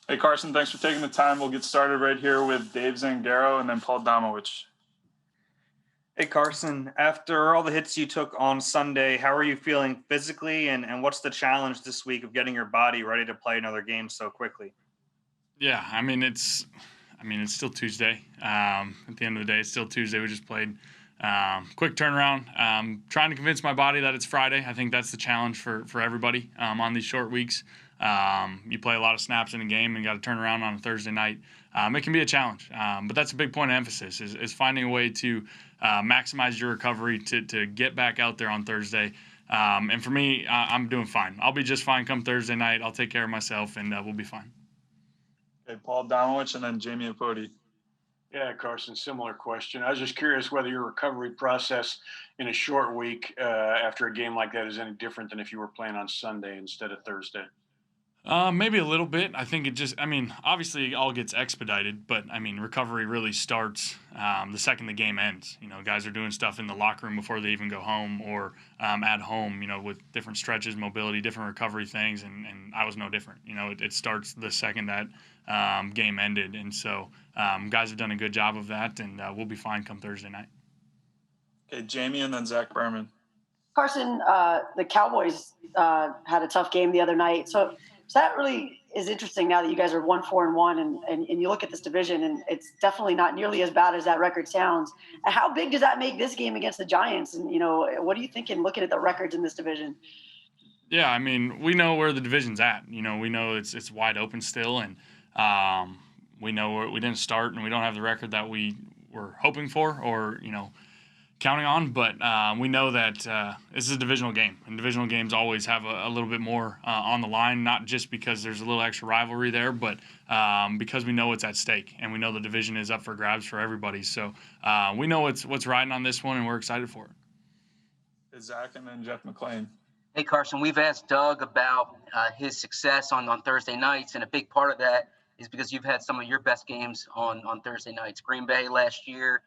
Hey, Carson, thanks for taking the time. We'll get started right here with Dave Zangaro and then Paul Domowich. Hey, Carson, after all the hits you took on Sunday, how are you feeling physically, and what's the challenge this week of getting your body ready to play another game so quickly? Yeah, it's still Tuesday. At the end of the day, it's still Tuesday. We just played. Quick turnaround. Trying to convince my body that it's Friday. I think that's the challenge for everybody on these short weeks. You play a lot of snaps in a game and got to turn around on a Thursday night. It can be a challenge, but that's a big point of emphasis is finding a way to maximize your recovery to get back out there on Thursday. And for me, I'm doing fine. I'll be just fine come Thursday night. I'll take care of myself, and we'll be fine. Okay, Paul Domowich and then Jamie Apodi. Yeah, Carson, similar question. I was just curious whether your recovery process in a short week after a game like that is any different than if you were playing on Sunday instead of Thursday. Maybe a little bit. I think obviously it all gets expedited, but recovery really starts the second the game ends. Guys are doing stuff in the locker room before they even go home or at home, with different stretches, mobility, different recovery things, and I was no different. It starts the second that game ended, and so guys have done a good job of that, and we'll be fine come Thursday night. Okay, Jamie and then Zach Berman. Carson, the Cowboys had a tough game the other night. So that really is interesting now that you guys are 1-4-1 and you look at this division and it's definitely not nearly as bad as that record sounds. And how big does that make this game against the Giants? And, what are you thinking looking at the records in this division? Yeah, we know where the division's at. We know it's wide open still, and we know we didn't start and we don't have the record that we were hoping for or, counting on, but we know that this is a divisional game, and divisional games always have a little bit more on the line, not just because there's a little extra rivalry there, but because we know it's at stake, and we know the division is up for grabs for everybody. So we know what's riding on this one, and we're excited for it. Zach and then Jeff McClain. Hey, Carson, we've asked Doug about his success on Thursday nights, and a big part of that is because you've had some of your best games on Thursday nights. Green Bay last year,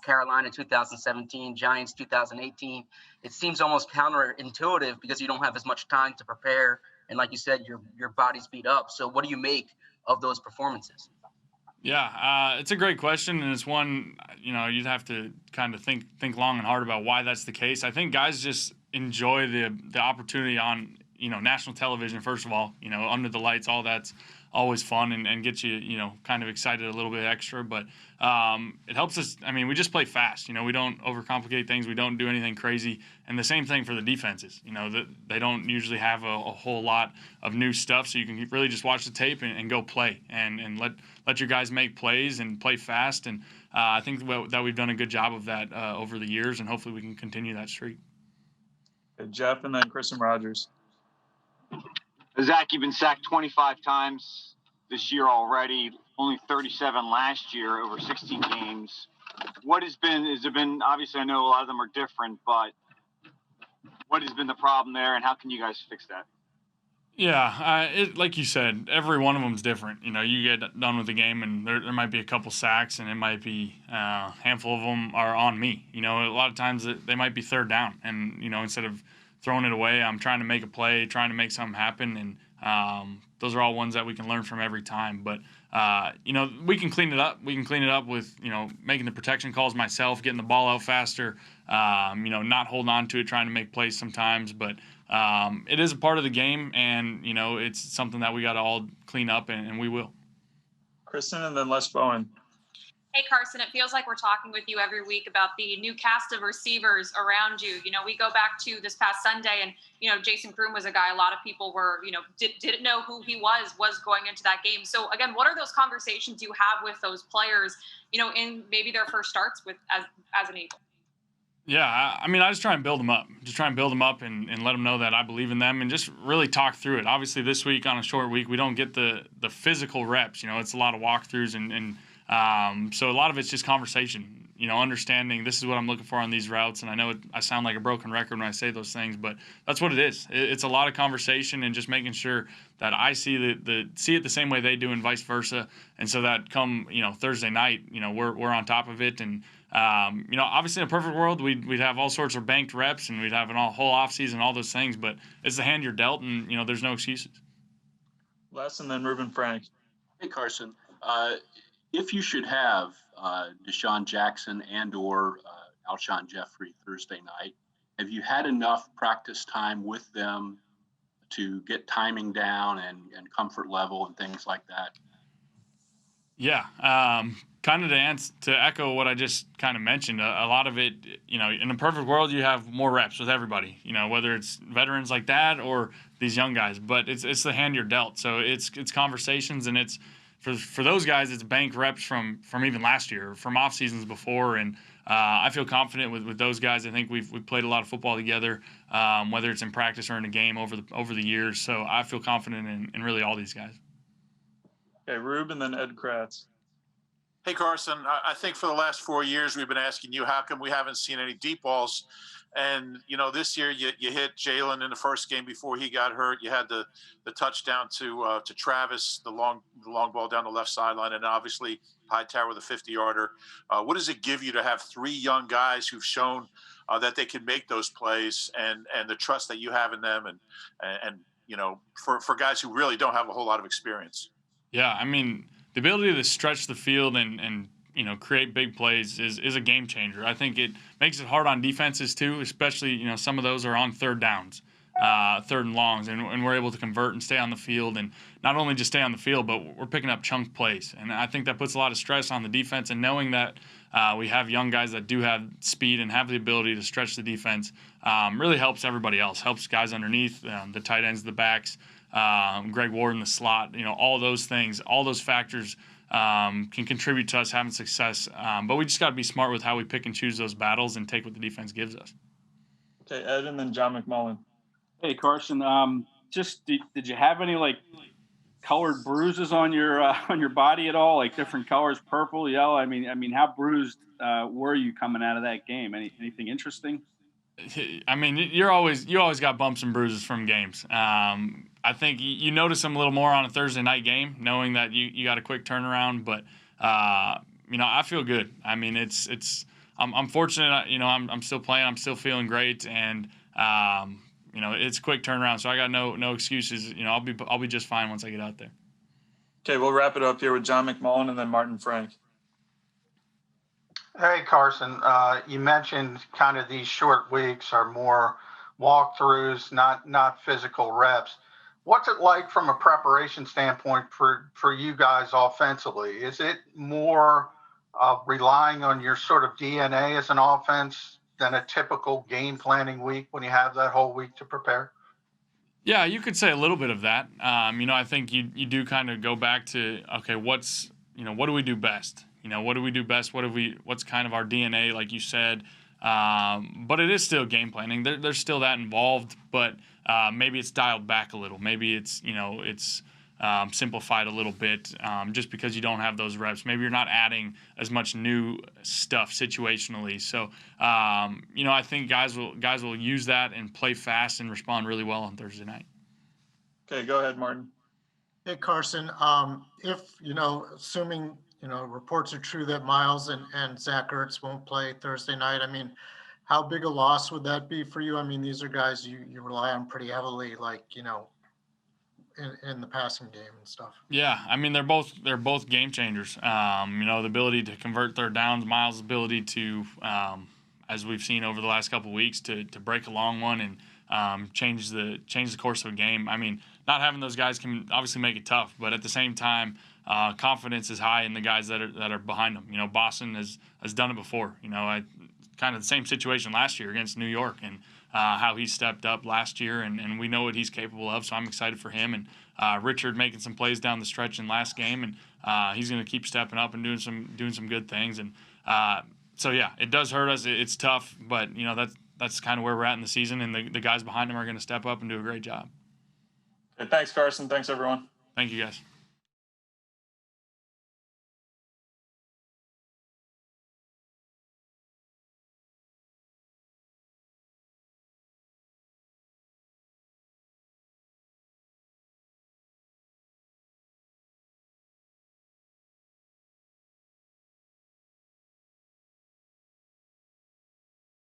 Carolina 2017, Giants 2018. It seems almost counterintuitive because you don't have as much time to prepare, and like you said, your body's beat up. So what do you make of those performances? Yeah, it's a great question, and it's one you'd have to kind of think long and hard about why that's the case. I think guys just enjoy the opportunity on national television. First of all, under the lights, all that's always fun and gets you kind of excited a little bit extra. But it helps us. We just play fast. We don't overcomplicate things. We don't do anything crazy. And the same thing for the defenses. That they don't usually have a whole lot of new stuff, so you can really just watch the tape and go play and let your guys make plays and play fast. And I think that we've done a good job of that over the years, and hopefully we can continue that streak. Okay, Jeff and then Kristen Rogers. Zach, you've been sacked 25 times this year already, only 37 last year over 16 games. Has there been, obviously I know a lot of them are different, but what has been the problem there and how can you guys fix that? Yeah, like you said, every one of them is different. You get done with the game and there might be a couple sacks and it might be a handful of them are on me. A lot of times they might be third down and, instead of throwing it away, I'm trying to make a play, trying to make something happen, and those are all ones that we can learn from every time. But we can clean it up. We can clean it up with making the protection calls myself, getting the ball out faster, not holding on to it, trying to make plays sometimes. But it is a part of the game, and it's something that we got to all clean up, and we will. Kristen and then Les Bowen. Hey, Carson, it feels like we're talking with you every week about the new cast of receivers around you. We go back to this past Sunday and, Jason Kroom was a guy a lot of people were, didn't know who he was going into that game. So, again, what are those conversations you have with those players, in maybe their first starts with as an Eagle? Yeah, I just try and build them up. Just try and build them up and let them know that I believe in them and just really talk through it. Obviously, this week on a short week, we don't get the physical reps. It's a lot of walkthroughs and so a lot of it's just conversation, understanding this is what I'm looking for on these routes. And I know I sound like a broken record when I say those things, but that's what it is. It's a lot of conversation and just making sure that I see see it the same way they do and vice versa. And so that come, Thursday night, we're on top of it. And, obviously in a perfect world, we'd have all sorts of banked reps and we'd have a whole off season, all those things, but it's the hand you're dealt and, there's no excuses. Les and then Ruben Frank. Hey, Carson. If you should have Deshaun Jackson and/or Alshon Jeffrey Thursday night, have you had enough practice time with them to get timing down and comfort level and things like that? Yeah, kind of to echo what I just kind of mentioned. A lot of it, in a perfect world, you have more reps with everybody. Whether it's veterans like that or these young guys. But it's the hand you're dealt. So it's conversations, and it's for those guys, it's bank reps from even last year, from off seasons before, and I feel confident with those guys. I think we've played a lot of football together, whether it's in practice or in a game over the years. So I feel confident in really all these guys. Okay, Rube and then Ed Kratz. Hey, Carson, I think for the last 4 years, we've been asking you, how come we haven't seen any deep balls? And, this year you hit Jalen in the first game before he got hurt. You had the touchdown to Travis, the long ball down the left sideline, and obviously Hightower with a 50-yarder. What does it give you to have three young guys who've shown that they can make those plays, and the trust that you have in them, and for guys who really don't have a whole lot of experience? Yeah, I mean, the ability to stretch the field and create big plays is a game changer. I think it makes it hard on defenses too, especially, some of those are on third downs, third and longs, and we're able to convert and stay on the field, and not only just stay on the field, but we're picking up chunk plays. And I think that puts a lot of stress on the defense, and knowing that we have young guys that do have speed and have the ability to stretch the defense really helps everybody else, helps guys underneath, the tight ends, the backs, Greg Ward in the slot, all those things, all those factors can contribute to us having success. But we just got to be smart with how we pick and choose those battles and take what the defense gives us. Okay, Ed and then John McMullen. Hey, Carson. Did you have any colored bruises on your body at all? Like different colors, purple, yellow? I mean, how bruised were you coming out of that game? Anything interesting? I mean, you always got bumps and bruises from games. I think you notice them a little more on a Thursday night game, knowing that you got a quick turnaround. But I feel good. I mean, I'm fortunate. I'm still playing. I'm still feeling great, and it's a quick turnaround. So I got no excuses. I'll be just fine once I get out there. Okay, we'll wrap it up here with John McMullen and then Martin Frank. Hey, Carson, you mentioned kind of these short weeks are more walkthroughs, not physical reps. What's it like from a preparation standpoint for you guys offensively? Is it more relying on your sort of DNA as an offense than a typical game planning week when you have that whole week to prepare? Yeah, you could say a little bit of that. I think you do kind of go back to, okay, what do we do best? What do we do best? What's kind of our DNA, like you said? But it is still game planning. There's still that involved, but maybe it's dialed back a little. Maybe it's simplified a little bit, just because you don't have those reps. Maybe you're not adding as much new stuff situationally. So I think guys will use that and play fast and respond really well on Thursday night. Okay, go ahead, Martin. Hey, Carson. If assuming reports are true that Miles and Zach Ertz won't play Thursday night, I mean, how big a loss would that be for you? I mean, these are guys you rely on pretty heavily, in the passing game and stuff. Yeah, I mean, they're both game changers. The ability to convert third downs, Miles' ability to, as we've seen over the last couple of weeks, to break a long one and change the course of a game. I mean, not having those guys can obviously make it tough, but at the same time, confidence is high in the guys that are behind them. Boston has done it before. Kind of the same situation last year against New York, and how he stepped up last year, and we know what he's capable of. So I'm excited for him, and Richard making some plays down the stretch in last game, and he's going to keep stepping up and doing some good things. And so yeah, it does hurt us. It's tough, but that's kind of where we're at in the season, and the guys behind him are going to step up and do a great job. Okay, thanks, Carson. Thanks, everyone. Thank you, guys.